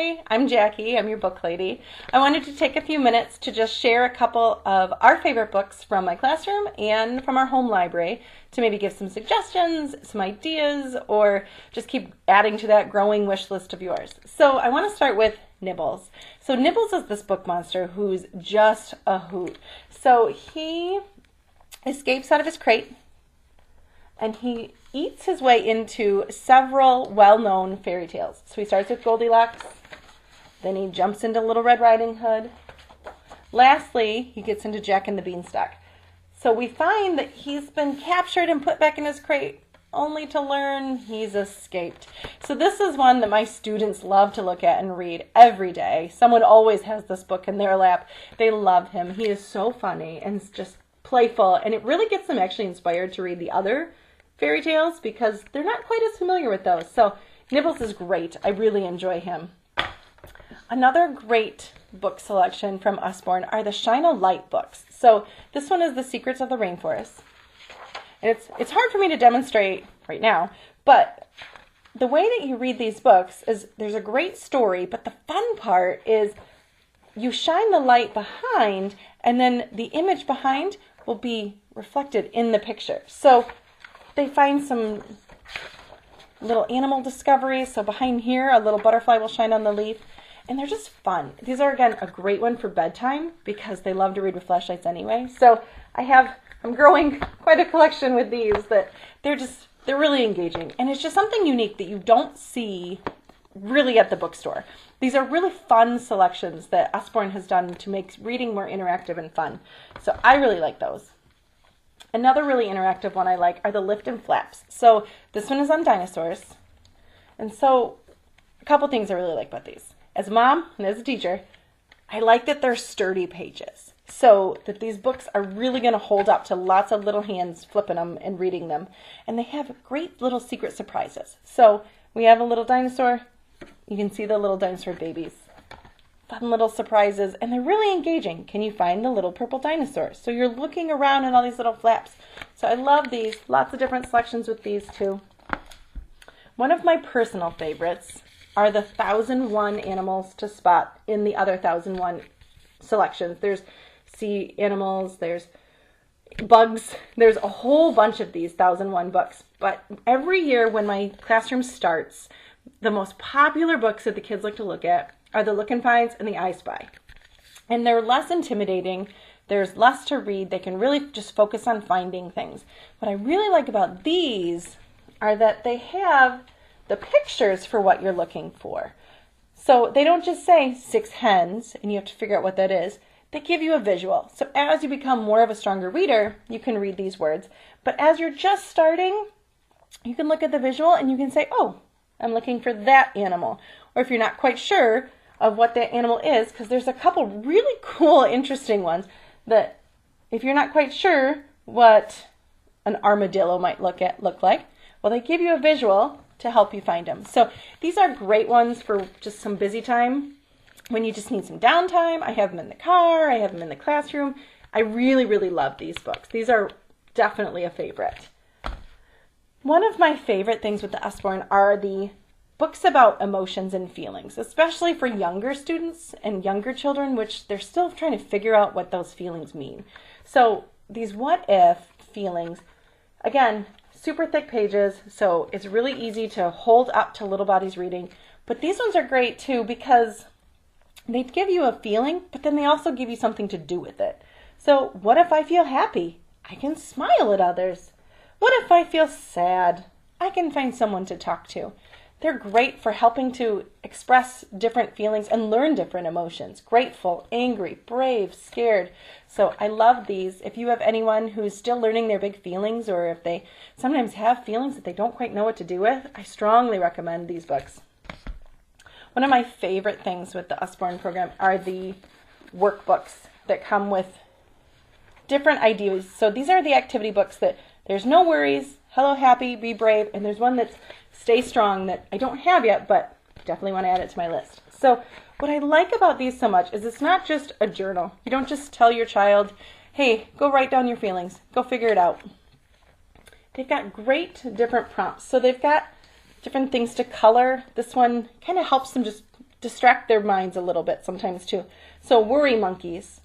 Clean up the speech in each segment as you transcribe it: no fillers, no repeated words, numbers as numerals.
Hi, I'm Jackie. I'm your book lady. I wanted to take a few minutes to just share a couple of our favorite books from my classroom and from our home library to maybe give some suggestions, some ideas, or just keep adding to that growing wish list of yours. So I want to start with Nibbles. So Nibbles is this book monster who's just a hoot. So he escapes out of his crate and he eats his way into several well-known fairy tales. So he starts with Goldilocks, then he jumps into Little Red Riding Hood. Lastly, he gets into Jack and the Beanstalk. So we find that he's been captured and put back in his crate only to learn he's escaped. So this is one that my students love to look at and read every day. Someone always has this book in their lap. They love him. He is so funny and just playful, and it really gets them actually inspired to read the other fairy tales because they're not quite as familiar with those. So Nibbles is great. I really enjoy him. Another great book selection from Usborne are the Shine a Light books. So this one is The Secrets of the Rainforest. And it's hard for me to demonstrate right now, but the way that you read these books is there's a great story, but the fun part is you shine the light behind, and then the image behind will be reflected in the picture. So they find some little animal discoveries. So behind here, a little butterfly will shine on the leaf. And they're just fun. These are, again, a great one for bedtime because they love to read with flashlights anyway. So I'm growing quite a collection with these that they're really engaging. And it's just something unique that you don't see really at the bookstore. These are really fun selections that Usborne has done to make reading more interactive and fun. So I really like those. Another really interactive one I like are the Lift and Flaps. So this one is on dinosaurs. And so a couple things I really like about these. As a mom and as a teacher, I like that they're sturdy pages. So that these books are really going to hold up to lots of little hands flipping them and reading them. And they have great little secret surprises. So we have a little dinosaur. You can see the little dinosaur babies. Fun little surprises, and they're really engaging. Can you find the little purple dinosaur? So you're looking around at all these little flaps. So I love these. Lots of different selections with these too. One of my personal favorites are the 1001 animals to spot in the other 1001 selections. There's sea animals, there's bugs, there's a whole bunch of these 1001 books. But every year when my classroom starts, the most popular books that the kids like to look at are the Look and Finds and the I Spy. And they're less intimidating. There's less to read. They can really just focus on finding things. What I really like about these are that they have the pictures for what you're looking for. So they don't just say 6 hens and you have to figure out what that is. They give you a visual. So as you become more of a stronger reader, you can read these words. But as you're just starting, you can look at the visual and you can say, oh, I'm looking for that animal. Or if you're not quite sure of what that animal is, because there's a couple really cool, interesting ones that if you're not quite sure what an armadillo might look like, well, they give you a visual to help you find them. So these are great ones for just some busy time when you just need some downtime. I have them in the car. I have them in the classroom. I really, really love these books. These are definitely a favorite. One of my favorite things with the Usborne are the books about emotions and feelings, especially for younger students and younger children, which they're still trying to figure out what those feelings mean. So these what if feelings, again, super thick pages, so it's really easy to hold up to little bodies reading. But these ones are great too because they give you a feeling, but then they also give you something to do with it. So what if I feel happy? I can smile at others. What if I feel sad? I can find someone to talk to. They're great for helping to express different feelings and learn different emotions. Grateful, angry, brave, scared. So I love these. If you have anyone who's still learning their big feelings, or if they sometimes have feelings that they don't quite know what to do with, I strongly recommend these books. One of my favorite things with the Usborne program are the workbooks that come with different ideas. So these are the activity books that there's no worries, hello happy, be brave, and there's one that's stay strong that I don't have yet, but definitely want to add it to my list. So what I like about these so much is it's not just a journal. You don't just tell your child, hey, go write down your feelings, go figure it out. They've got great different prompts. So they've got different things to color. This one kind of helps them just distract their minds a little bit sometimes too. So worry monkeys.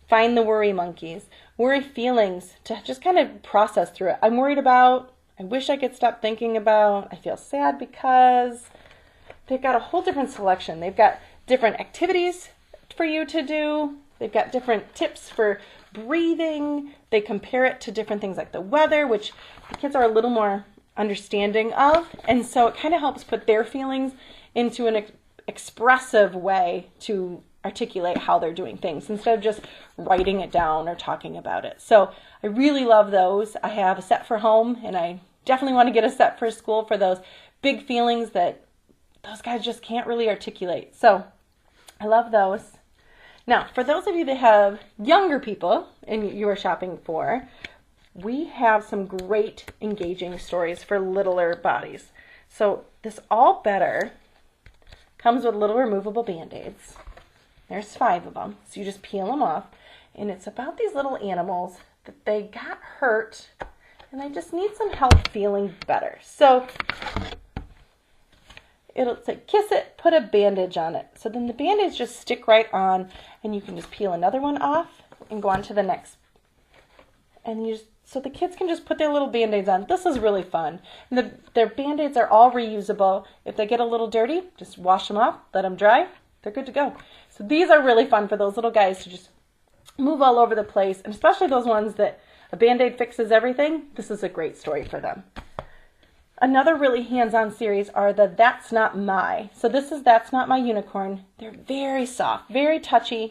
Find the worry monkeys. Worry feelings to just kind of process through it. I'm worried about, I wish I could stop thinking about, I feel sad because. They've got a whole different selection. They've got different activities for you to do. They've got different tips for breathing. They compare it to different things like the weather, which the kids are a little more understanding of. And so it kind of helps put their feelings into an expressive way to articulate how they're doing things instead of just writing it down or talking about it. So I really love those. I have a set for home, and I definitely want to get a set for school for those big feelings that those guys just can't really articulate. So I love those. Now, for those of you that have younger people and you are shopping for, we have some great engaging stories for littler bodies. So this All Better comes with little removable Band-Aids. There's 5 of them, so you just peel them off. And it's about these little animals that they got hurt and they just need some help feeling better. So it'll say, kiss it, put a bandage on it. So then the Band-Aids just stick right on, and you can just peel another one off and go on to the next. And so the kids can just put their little Band-Aids on. This is really fun. And their Band-Aids are all reusable. If they get a little dirty, just wash them off, let them dry. They're good to go. So these are really fun for those little guys to just move all over the place, and especially those ones that a Band-Aid fixes everything. This is a great story for them. Another really hands-on series are the That's Not My. So this is That's Not My Unicorn. They're very soft, very touchy.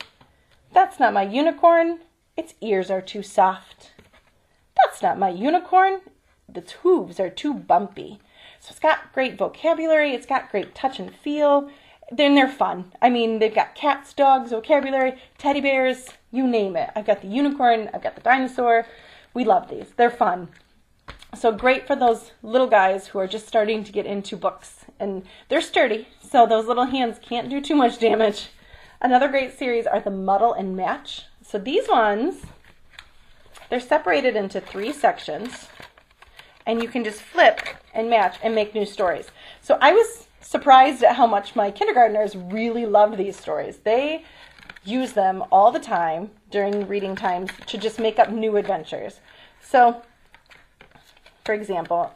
That's not my unicorn. Its ears are too soft. That's not my unicorn. Its hooves are too bumpy. So it's got great vocabulary. It's got great touch and feel. Then they're fun. I mean, they've got cats, dogs, vocabulary, teddy bears, you name it. I've got the unicorn. I've got the dinosaur. We love these. They're fun. So great for those little guys who are just starting to get into books. And they're sturdy, so those little hands can't do too much damage. Another great series are the Muddle and Match. So these ones, they're separated into 3 sections. And you can just flip and match and make new stories. So I was surprised at how much my kindergartners really loved these stories. They use them all the time during reading times to just make up new adventures. So for example,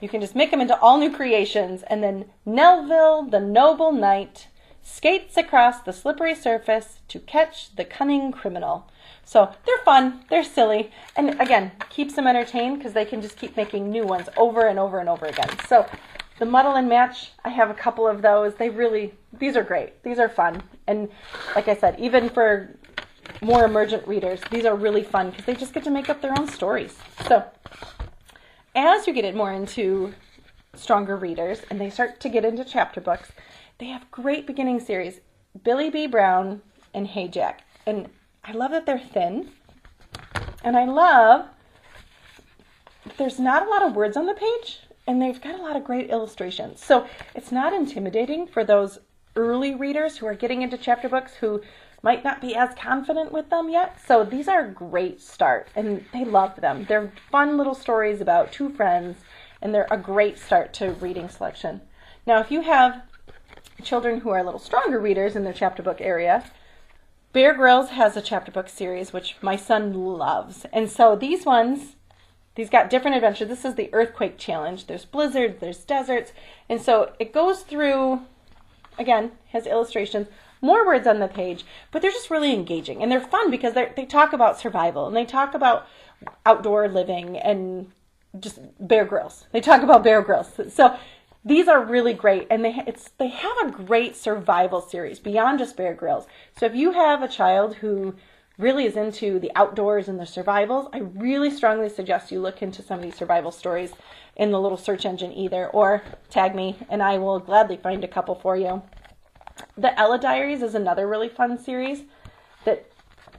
you can just make them into all new creations, and then Nelville, the noble knight, skates across the slippery surface to catch the cunning criminal. So they're fun, they're silly, and again, keeps them entertained because they can just keep making new ones over and over and over again. So the Muddle and Match, I have a couple of those. These are great. These are fun. And like I said, even for more emergent readers, these are really fun because they just get to make up their own stories. So as you get more into stronger readers and they start to get into chapter books, they have great beginning series, Billy B. Brown and Hey Jack. And I love that they're thin. And I love that there's not a lot of words on the page, and they've got a lot of great illustrations. So it's not intimidating for those early readers who are getting into chapter books who might not be as confident with them yet. So these are a great start, and they love them. They're fun little stories about 2 friends, and they're a great start to reading selection. Now, if you have children who are a little stronger readers in their chapter book area, Bear Grylls has a chapter book series, which my son loves. And so these got different adventures. This is the Earthquake Challenge. There's blizzards, there's deserts. And so it goes through, again, has illustrations, more words on the page, but they're just really engaging. And they're fun because they talk about survival, and they talk about outdoor living and just Bear Grylls. They talk about Bear Grylls. So these are really great, and they have a great survival series beyond just Bear Grylls. So if you have a child who really is into the outdoors and the survivals, I really strongly suggest you look into some of these survival stories in the little search engine either, or tag me, and I will gladly find a couple for you. The Ella Diaries is another really fun series that,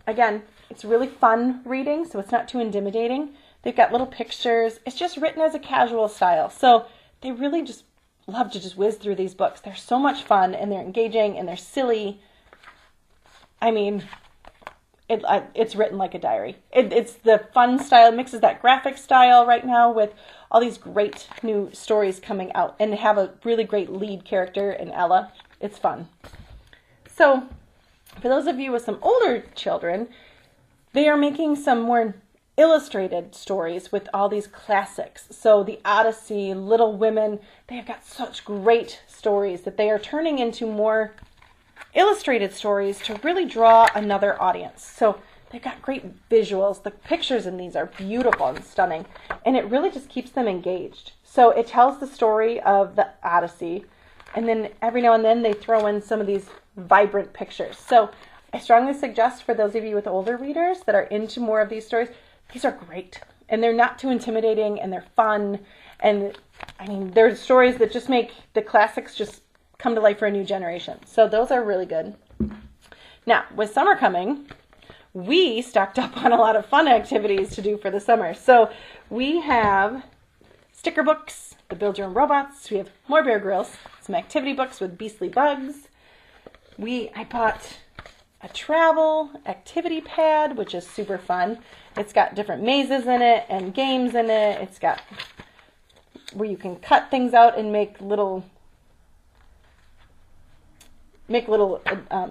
again, it's really fun reading, so it's not too intimidating. They've got little pictures. It's just written as a casual style, so they really just love to just whiz through these books. They're so much fun, and they're engaging, and they're silly. I mean, it's written like a diary. It's the fun style. It mixes that graphic style right now with all these great new stories coming out, and have a really great lead character in Ella. It's fun. So for those of you with some older children, they are making some more illustrated stories with all these classics. So the Odyssey, Little Women, they have got such great stories that they are turning into more illustrated stories to really draw another audience. So they've got great visuals. The pictures in these are beautiful and stunning, and it really just keeps them engaged. So it tells the story of the Odyssey, and then every now and then they throw in some of these vibrant pictures. So I strongly suggest for those of you with older readers that are into more of these stories, these are great, and they're not too intimidating, and they're fun, and I mean, they're stories that just make the classics just come to life for a new generation. So those are really good. Now, with summer coming, we stocked up on a lot of fun activities to do for the summer. So we have sticker books, the Build Your Own Robots. We have more Bear Grylls, some activity books with Beastly Bugs. I bought a travel activity pad, which is super fun. It's got different mazes in it and games in it. It's got where you can cut things out and make little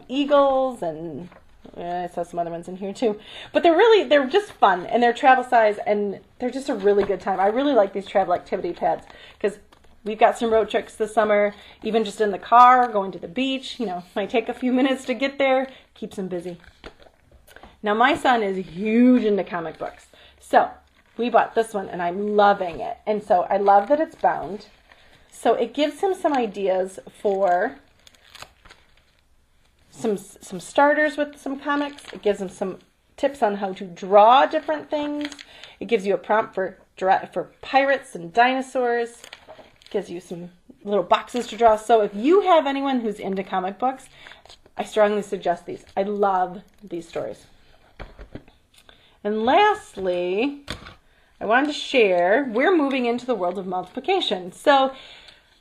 eagles, and I saw some other ones in here too. But they're just fun, and they're travel size, and they're just a really good time. I really like these travel activity pads because we've got some road trips this summer, even just in the car, going to the beach. Might take a few minutes to get there, keeps them busy. Now, my son is huge into comic books. So we bought this one, and I'm loving it. And so I love that it's bound. So it gives him some ideas for some starters with some comics. It gives him some tips on how to draw different things. It gives you a prompt for pirates and dinosaurs. Gives you some little boxes to draw. So if you have anyone who's into comic books, I strongly suggest these. I love these stories. And lastly, I wanted to share, we're moving into the world of multiplication. So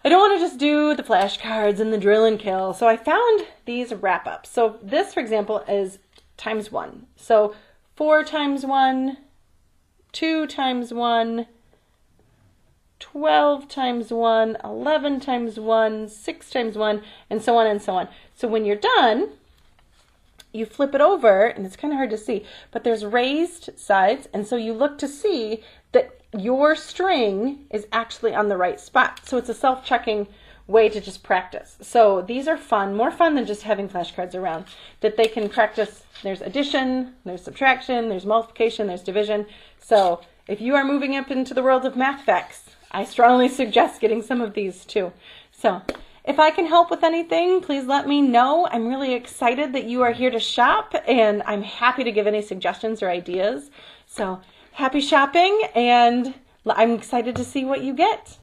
I don't want to just do the flashcards and the drill and kill. So I found these wrap-ups. So this, for example, is times 1. So 4 times 1, 2 times 1, 12 times 1, 11 times 1, 6 times 1, and so on and so on. So when you're done, you flip it over, and it's kind of hard to see, but there's raised sides, and so you look to see that your string is actually on the right spot. So it's a self-checking way to just practice. So these are fun, more fun than just having flashcards around, that they can practice. There's addition, there's subtraction, there's multiplication, there's division. So if you are moving up into the world of math facts, I strongly suggest getting some of these too. So if I can help with anything, please let me know. I'm really excited that you are here to shop, and I'm happy to give any suggestions or ideas. So happy shopping, and I'm excited to see what you get.